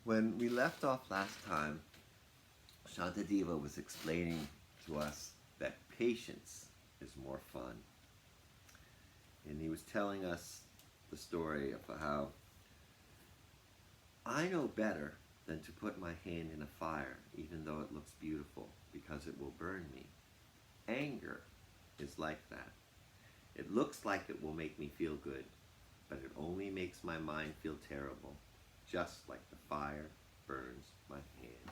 When we left off last time, Shantideva was explaining to us that patience is more fun. And he was telling us the story of how I know better than to put my hand in a fire, even though it looks beautiful, because it will burn me. Anger is like that. It looks like it will make me feel good, but it only makes my mind feel terrible, just like the fire burns my hand.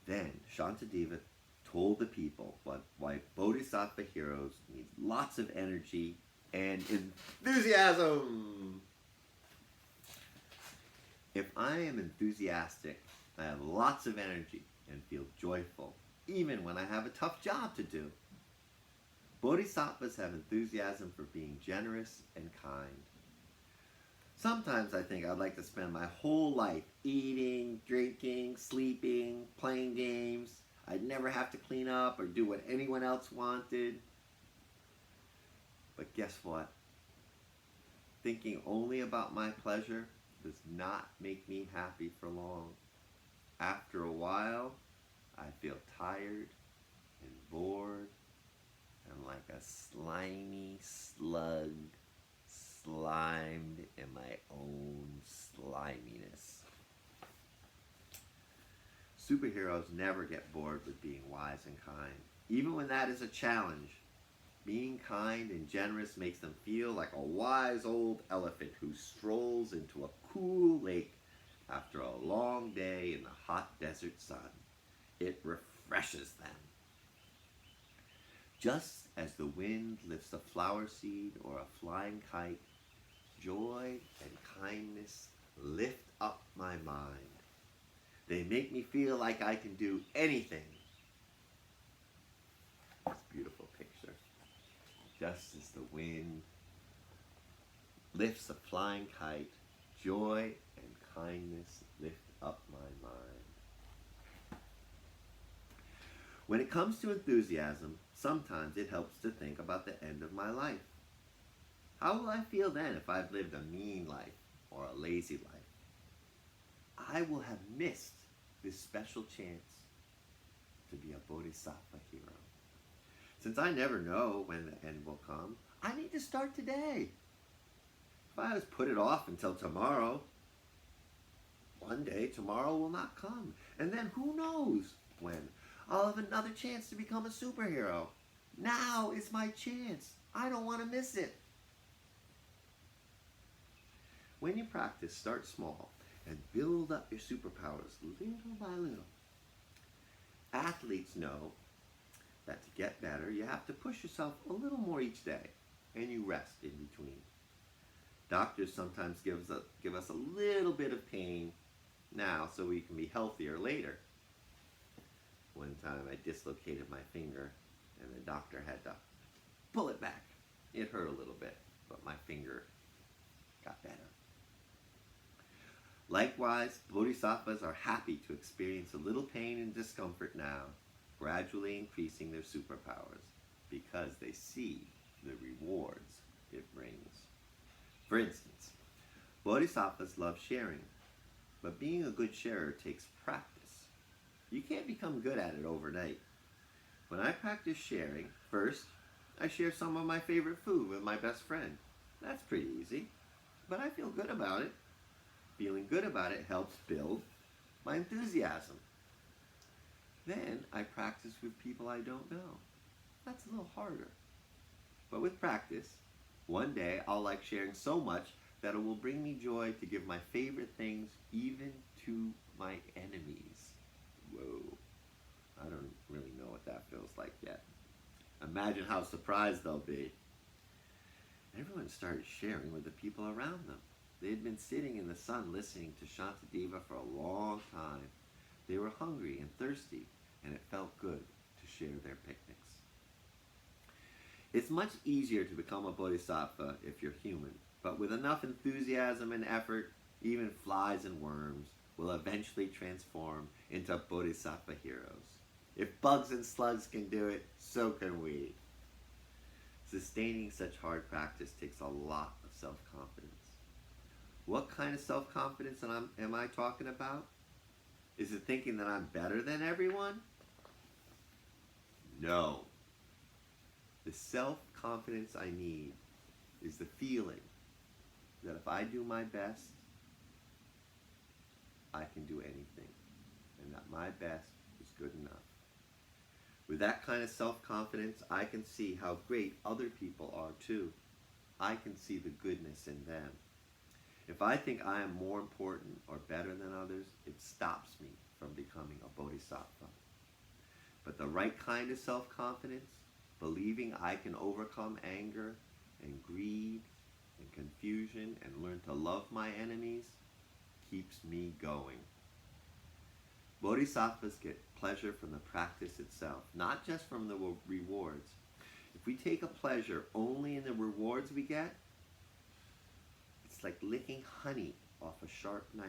Then Shantideva told the people why Bodhisattva heroes need lots of energy and enthusiasm. If I am enthusiastic, I have lots of energy and feel joyful, even when I have a tough job to do. Bodhisattvas have enthusiasm for being generous and kind. Sometimes I think I'd like to spend my whole life eating, drinking, sleeping, playing games. I'd never have to clean up or do what anyone else wanted. But guess what? Thinking only about my pleasure does not make me happy for long. After a while, I feel tired and bored and like a slimy slug slimed in my own sliminess. Superheroes never get bored with being wise and kind. Even when that is a challenge, being kind and generous makes them feel like a wise old elephant who strolls into a cool lake after a long day in the hot desert sun. It refreshes them. Just as the wind lifts a flower seed or a flying kite, joy and kindness lift up my mind. They make me feel like I can do anything. It's a beautiful picture. Just as the wind lifts a flying kite, joy and kindness lift up my mind. When it comes to enthusiasm, sometimes it helps to think about the end of my life. How will I feel then if I've lived a mean life or a lazy life? I will have missed this special chance to be a Bodhisattva hero. Since I never know when the end will come, I need to start today. If I just put it off until tomorrow, one day tomorrow will not come. And then who knows when I'll have another chance to become a superhero. Now is my chance. I don't want to miss it. When you practice, start small and build up your superpowers little by little. Athletes know that to get better, you have to push yourself a little more each day, and you rest in between. Doctors sometimes give us a little bit of pain now so we can be healthier later. One time I dislocated my finger, and the doctor had to pull it back. It hurt a little bit, but my finger got better. Likewise, bodhisattvas are happy to experience a little pain and discomfort now, gradually increasing their superpowers because they see the rewards it brings. For instance, bodhisattvas love sharing, but being a good sharer takes practice. You can't become good at it overnight. When I practice sharing, first, I share some of my favorite food with my best friend. That's pretty easy, but I feel good about it. Feeling good about it helps build my enthusiasm. Then I practice with people I don't know. That's a little harder. But with practice, one day I'll like sharing so much that it will bring me joy to give my favorite things even to my enemies. Whoa, I don't really know what that feels like yet. Imagine how surprised they'll be. Everyone started sharing with the people around them. They had been sitting in the sun listening to Shantideva for a long time. They were hungry and thirsty, and it felt good to share their picnics. It's much easier to become a bodhisattva if you're human, but with enough enthusiasm and effort, even flies and worms will eventually transform into bodhisattva heroes. If bugs and slugs can do it, so can we. Sustaining such hard practice takes a lot of self-confidence. What kind of self-confidence am I talking about? Is it thinking that I'm better than everyone? No. The self-confidence I need is the feeling that if I do my best, I can do anything, and that my best is good enough. With that kind of self-confidence, I can see how great other people are too. I can see the goodness in them. If I think I am more important or better than others, it stops me from becoming a bodhisattva. But the right kind of self-confidence, believing I can overcome anger and greed and confusion and learn to love my enemies, keeps me going. Bodhisattvas get pleasure from the practice itself, not just from the rewards. If we take a pleasure only in the rewards we get, it's like licking honey off a sharp knife.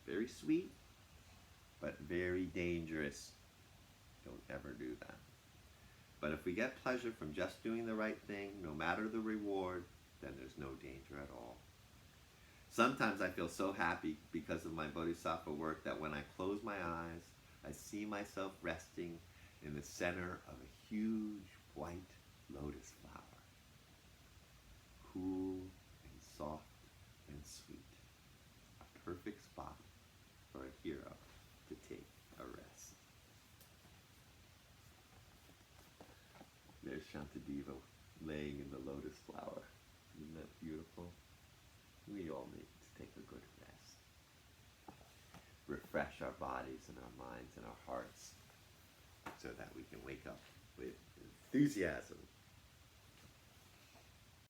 Very sweet, but very dangerous. Don't ever do that. But if we get pleasure from just doing the right thing, no matter the reward, then there's no danger at all. Sometimes I feel so happy because of my bodhisattva work that when I close my eyes, I see myself resting in the center of a huge white lotus flower. Cool and soft and sweet. A perfect spot for a hero to take a rest. There's Shantideva laying in the lotus flower. Isn't that beautiful? We all need to take a good rest. Refresh our bodies and our minds and our hearts so that we can wake up with enthusiasm